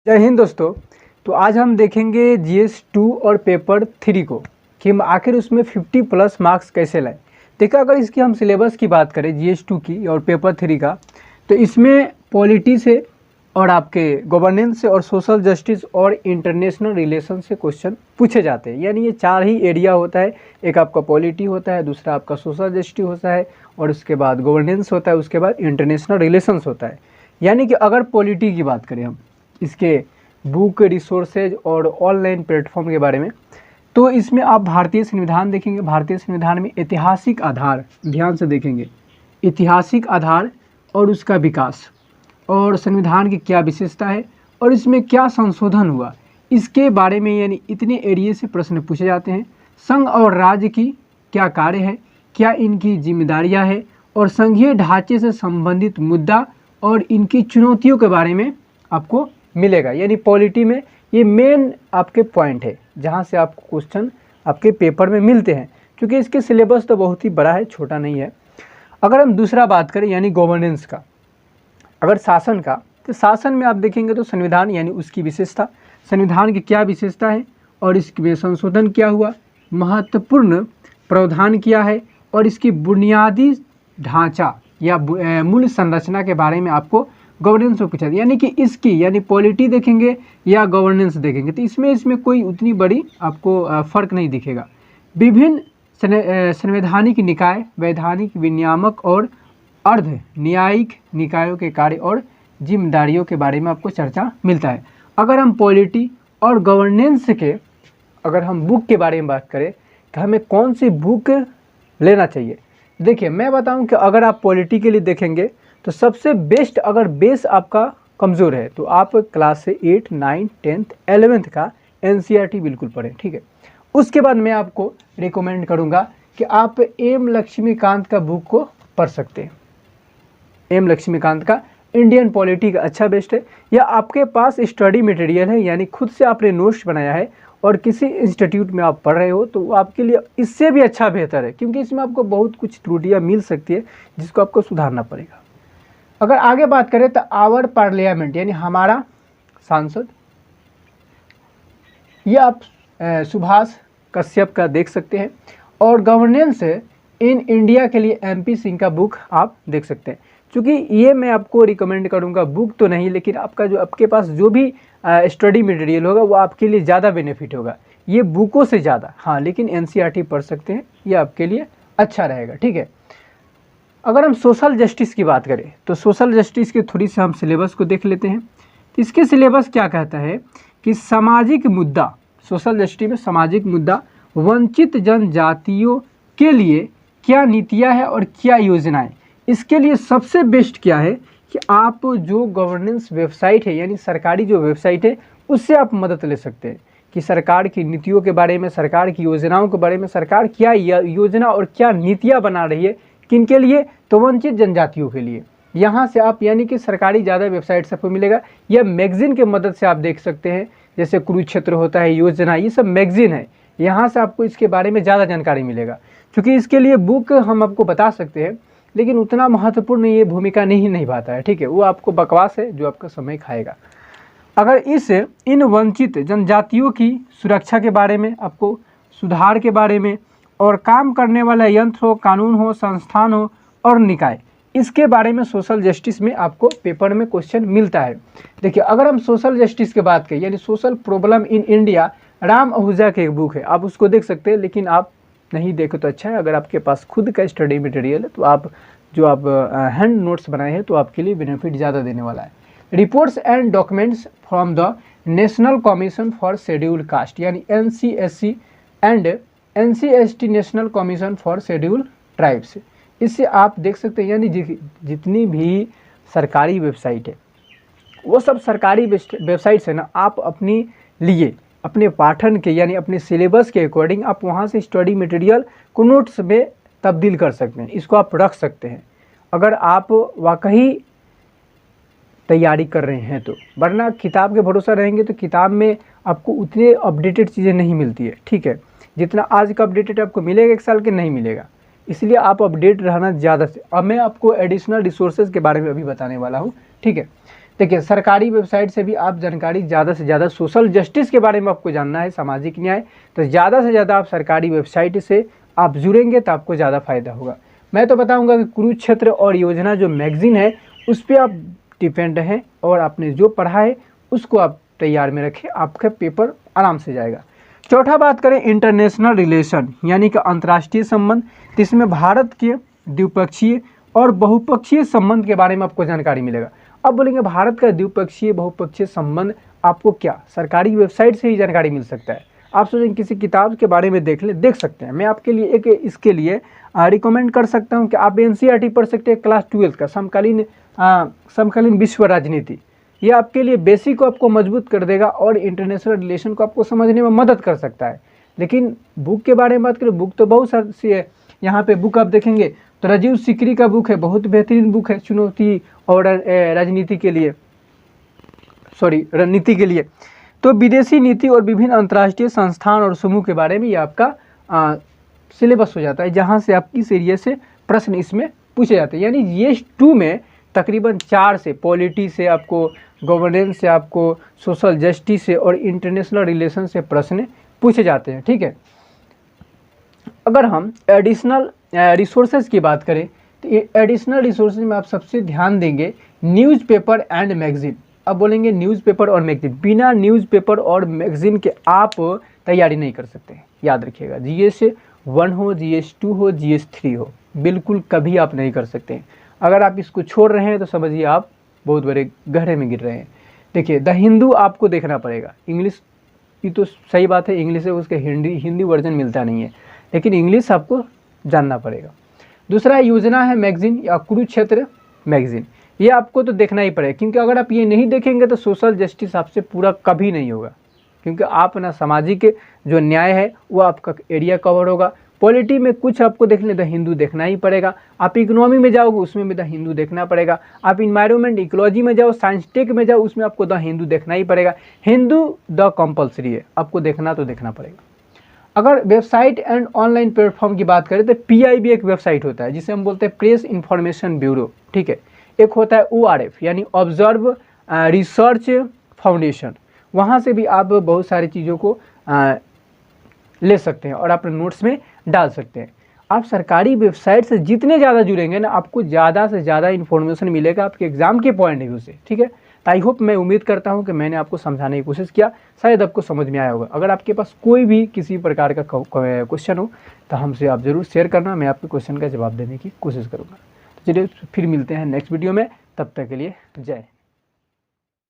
जय हिंद दोस्तों। तो आज हम देखेंगे जीएस 2 और पेपर 3 को कि हम आखिर उसमें 50 प्लस मार्क्स कैसे लाएं। देखो, अगर इसकी हम सिलेबस की बात करें जीएस 2 की और पेपर 3 का, तो इसमें पॉलिटी से और आपके गवर्नेंस से और सोशल जस्टिस और इंटरनेशनल रिलेशन से क्वेश्चन पूछे जाते हैं। यानी ये चार ही एरिया होता है। एक आपका पॉलिटी होता है, दूसरा आपका सोशल जस्टिस होता है और उसके बाद गवर्नेंस होता है, उसके बाद इंटरनेशनल रिलेशंस होता है। यानी कि अगर पॉलिटी की बात करें हम इसके बुक रिसोर्सेज और ऑनलाइन प्लेटफॉर्म के बारे में, तो इसमें आप भारतीय संविधान देखेंगे। भारतीय संविधान में ऐतिहासिक आधार ध्यान से देखेंगे, ऐतिहासिक आधार और उसका विकास और संविधान की क्या विशेषता है और इसमें क्या संशोधन हुआ, इसके बारे में यानी इतने एरिया से प्रश्न पूछे जाते हैं। संघ और राज्य की क्या कार्य है, क्या इनकी जिम्मेदारियां हैं और संघीय ढांचे से संबंधित मुद्दा और इनकी चुनौतियों के बारे में आपको मिलेगा। यानी पॉलिटी में ये मेन आपके पॉइंट है जहाँ से आपको क्वेश्चन आपके पेपर में मिलते हैं, क्योंकि इसके सिलेबस तो बहुत ही बड़ा है, छोटा नहीं है। अगर हम दूसरा बात करें यानी गवर्नेंस का, अगर शासन का, तो शासन में आप देखेंगे तो संविधान यानी उसकी विशेषता, संविधान की क्या विशेषता है और इसमें संशोधन क्या हुआ, महत्वपूर्ण प्रावधान क्या है और इसकी बुनियादी ढांचा या मूल संरचना के बारे में आपको गवर्नेंस में पूछा। यानी कि इसकी यानी पॉलिटी देखेंगे या गवर्नेंस देखेंगे तो इसमें कोई उतनी बड़ी आपको फ़र्क नहीं दिखेगा। विभिन्न संवैधानिक निकाय, वैधानिक, विनियामक और अर्ध न्यायिक निकायों के कार्य और जिम्मेदारियों के बारे में आपको चर्चा मिलता है। अगर हम पॉलिटी और गवर्नेंस के अगर हम बुक के बारे में बात करें तो हमें कौन सी बुक लेना चाहिए, देखिए मैं बताऊं कि अगर आप पॉलिटी के लिए देखेंगे तो सबसे बेस्ट, अगर बेस आपका कमज़ोर है तो आप क्लास से 8, 9, 10, 11th का एनसीईआरटी बिल्कुल पढ़ें, ठीक है। उसके बाद मैं आपको रिकमेंड करूंगा कि आप एम लक्ष्मीकांत का बुक को पढ़ सकते हैं। एम लक्ष्मीकांत का इंडियन पॉलिटी का अच्छा बेस्ट है, या आपके पास स्टडी मटेरियल है यानी खुद से आपने नोट्स बनाया है और किसी इंस्टीट्यूट में आप पढ़ रहे हो तो वो आपके लिए इससे भी अच्छा बेहतर है, क्योंकि इसमें आपको बहुत कुछ त्रुटियाँ मिल सकती है जिसको आपको सुधारना पड़ेगा। अगर आगे बात करें तो आवर पार्लियामेंट यानी हमारा सांसद, ये आप सुभाष कश्यप का देख सकते हैं। और गवर्नेंस इन इंडिया के लिए एमपी सिंह का बुक आप देख सकते हैं। क्योंकि ये मैं आपको रिकमेंड करूंगा, बुक तो नहीं लेकिन आपका जो आपके पास जो भी स्टडी मटेरियल होगा वो आपके लिए ज़्यादा बेनिफिट होगा ये बुकों से ज़्यादा। हाँ, लेकिन एनसीईआरटी पढ़ सकते हैं, ये आपके लिए अच्छा रहेगा, ठीक है। अगर हम सोशल जस्टिस की बात करें तो सोशल जस्टिस के थोड़ी से हम सिलेबस को देख लेते हैं। तो इसके सिलेबस क्या कहता है कि सामाजिक मुद्दा, सोशल जस्टिस में सामाजिक मुद्दा, वंचित जनजातियों के लिए क्या नीतियां हैं और क्या योजनाएं। इसके लिए सबसे बेस्ट क्या है कि आप जो गवर्नेंस वेबसाइट है यानी सरकारी जो वेबसाइट है उससे आप मदद ले सकते हैं कि सरकार की नीतियों के बारे में, सरकार की योजनाओं के बारे में, सरकार क्या योजना और क्या नीतियाँ बना रही है, किन के लिए, तो वंचित जनजातियों के लिए। यहाँ से आप यानी कि सरकारी ज़्यादा वेबसाइट से आपको मिलेगा, या मैगजीन के मदद से आप देख सकते हैं, जैसे कुरुक्षेत्र होता है, योजना, ये सब मैगजीन है, यहाँ से आपको इसके बारे में ज़्यादा जानकारी मिलेगा। क्योंकि इसके लिए बुक हम आपको बता सकते हैं लेकिन उतना महत्वपूर्ण ये भूमिका नहीं निभाता है, ठीक है, वो आपको बकवास है जो आपका समय खाएगा। अगर इन वंचित जनजातियों की सुरक्षा के बारे में, आपको सुधार के बारे में और काम करने वाला यंत्र हो, कानून हो, संस्थान हो और निकाय, इसके बारे में सोशल जस्टिस में आपको पेपर में क्वेश्चन मिलता है। देखिए, अगर हम सोशल जस्टिस की बात करें यानी social problem in India, Ram Ahuja की एक बुक है, आप उसको देख सकते हैं, लेकिन आप नहीं देखे तो अच्छा है। अगर आपके पास खुद का स्टडी मटेरियल है तो आप हैंड नोट्स बनाए हैं तो आपके लिए बेनिफिट ज़्यादा देने वाला है। Reports and documents from the national commission for scheduled caste यानी NCSC and NCST national commission for scheduled tribes, इससे आप देख सकते हैं। यानी जितनी भी सरकारी वेबसाइट है वो सब सरकारी वेबसाइट्स है ना, आप अपने लिए, अपने पाठन के यानी अपने सिलेबस के अकॉर्डिंग आप वहाँ से स्टडी मटेरियल को नोट्स में तब्दील कर सकते हैं, इसको आप रख सकते हैं अगर आप वाकई तैयारी कर रहे हैं तो। वरना किताब के भरोसा रहेंगे तो किताब में आपको उतने अपडेटेड चीज़ें नहीं मिलती है, ठीक है, जितना आज का अपडेटेड आपको मिलेगा 1 साल के नहीं मिलेगा। इसलिए आप अपडेट रहना ज़्यादा से। अब मैं आपको एडिशनल रिसोर्सेज के बारे में अभी बताने वाला हूँ, ठीक है। देखिए सरकारी वेबसाइट से भी आप जानकारी ज़्यादा से ज़्यादा, सोशल जस्टिस के बारे में आपको जानना है, सामाजिक न्याय, तो ज़्यादा से ज़्यादा आप सरकारी वेबसाइट से आप जुड़ेंगे तो आपको ज़्यादा फायदा होगा। मैं तो बताऊंगा कि कुरुक्षेत्र और योजना जो मैगज़ीन है उस पर आप डिपेंड हैं और आपने जो पढ़ा है उसको आप तैयार में रखें, आपका पेपर आराम से जाएगा। चौथा बात करें इंटरनेशनल रिलेशन यानी कि अंतर्राष्ट्रीय संबंध, तो इसमें भारत के द्विपक्षीय और बहुपक्षीय संबंध के बारे में आपको जानकारी मिलेगा। अब बोलेंगे भारत का द्विपक्षीय बहुपक्षीय संबंध आपको क्या सरकारी वेबसाइट से ही जानकारी मिल सकता है। आप सोचेंगे किसी किताब के बारे में देख सकते हैं। मैं आपके लिए एक इसके लिए रिकमेंड कर सकता हूं कि आप एनसीईआरटी पढ़ सकते हैं क्लास 12 का समकालीन विश्व राजनीति। ये आपके लिए बेसिक को आपको मजबूत कर देगा और इंटरनेशनल रिलेशन को आपको समझने में मदद कर सकता है। लेकिन बुक के बारे में बात करें, बुक तो बहुत सारी है। यहाँ पे बुक आप देखेंगे तो राजीव सिकरी का बुक है, बहुत बेहतरीन बुक है चुनौती और रणनीति के लिए। तो विदेशी नीति और विभिन्न अंतर्राष्ट्रीय संस्थान और समूह के बारे में ये आपका सिलेबस हो जाता है, जहाँ से आपकी सीरीज से प्रश्न इसमें पूछे जाते हैं। यानी जीएस 2 में तकरीबन 4 से पॉलिटी से आपको, गवर्नेंस से आपको, सोशल जस्टिस से और इंटरनेशनल रिलेशन से प्रश्न पूछे जाते हैं। ठीक है, अगर हम एडिशनल रिसोर्सेज की बात करें तो ये एडिशनल रिसोर्सेज में आप सबसे ध्यान देंगे न्यूज़पेपर एंड मैगजीन। अब बोलेंगे न्यूज़पेपर और मैगजीन, बिना न्यूज़पेपर और मैगजीन के आप तैयारी नहीं कर सकते, याद रखिएगा। जीएस 1 हो, जीएस 2 हो, जीएस 3 हो, बिल्कुल कभी आप नहीं कर सकते। अगर आप इसको छोड़ रहे हैं तो समझिए आप बहुत बड़े गहरे में गिर रहे हैं। देखिए द हिंदू आपको देखना पड़ेगा, इंग्लिश की तो सही बात है, इंग्लिश है उसके हिंदी वर्जन मिलता नहीं है, लेकिन इंग्लिश आपको जानना पड़ेगा। दूसरा योजना है मैगजीन या कुरुक्षेत्र मैगजीन, ये आपको तो देखना ही पड़ेगा, क्योंकि अगर आप ये नहीं देखेंगे तो सोशल जस्टिस आपसे पूरा कभी नहीं होगा, क्योंकि आप ना सामाजिक जो न्याय है वो आपका एरिया कवर होगा। पॉलिटी में कुछ आपको देखने द हिंदू देखना ही पड़ेगा। आप इकोनॉमी में जाओगे उसमें भी द हिंदू देखना पड़ेगा। आप इन्वायरमेंट इकोलॉजी में जाओ, साइंस टेक में जाओ, उसमें आपको द हिंदू देखना ही पड़ेगा। हिंदू द कंपलसरी है, आपको देखना तो देखना पड़ेगा। अगर वेबसाइट एंड ऑनलाइन प्लेटफॉर्म की बात करें तो PIB एक वेबसाइट होता है जिसे हम बोलते हैं प्रेस इंफॉर्मेशन ब्यूरो। ठीक है, एक होता है ORF यानी ऑब्जर्व रिसर्च फाउंडेशन, वहाँ से भी आप बहुत सारी चीज़ों को ले सकते हैं और अपने नोट्स में डाल सकते हैं। आप सरकारी वेबसाइट से जितने ज़्यादा जुड़ेंगे ना, आपको ज़्यादा से ज़्यादा इन्फॉर्मेशन मिलेगा आपके एग्जाम के पॉइंट ऑफ व्यू से। ठीक है, तो आई होप, मैं उम्मीद करता हूं कि मैंने आपको समझाने की कोशिश किया, शायद आपको समझ में आया होगा। अगर आपके पास कोई भी किसी प्रकार का क्वेश्चन हो तो हमसे आप ज़रूर शेयर करना, मैं आपके क्वेश्चन का जवाब देने की कोशिश करूँगा। तो चलिए फिर मिलते हैं नेक्स्ट वीडियो में, तब तक के लिए जय।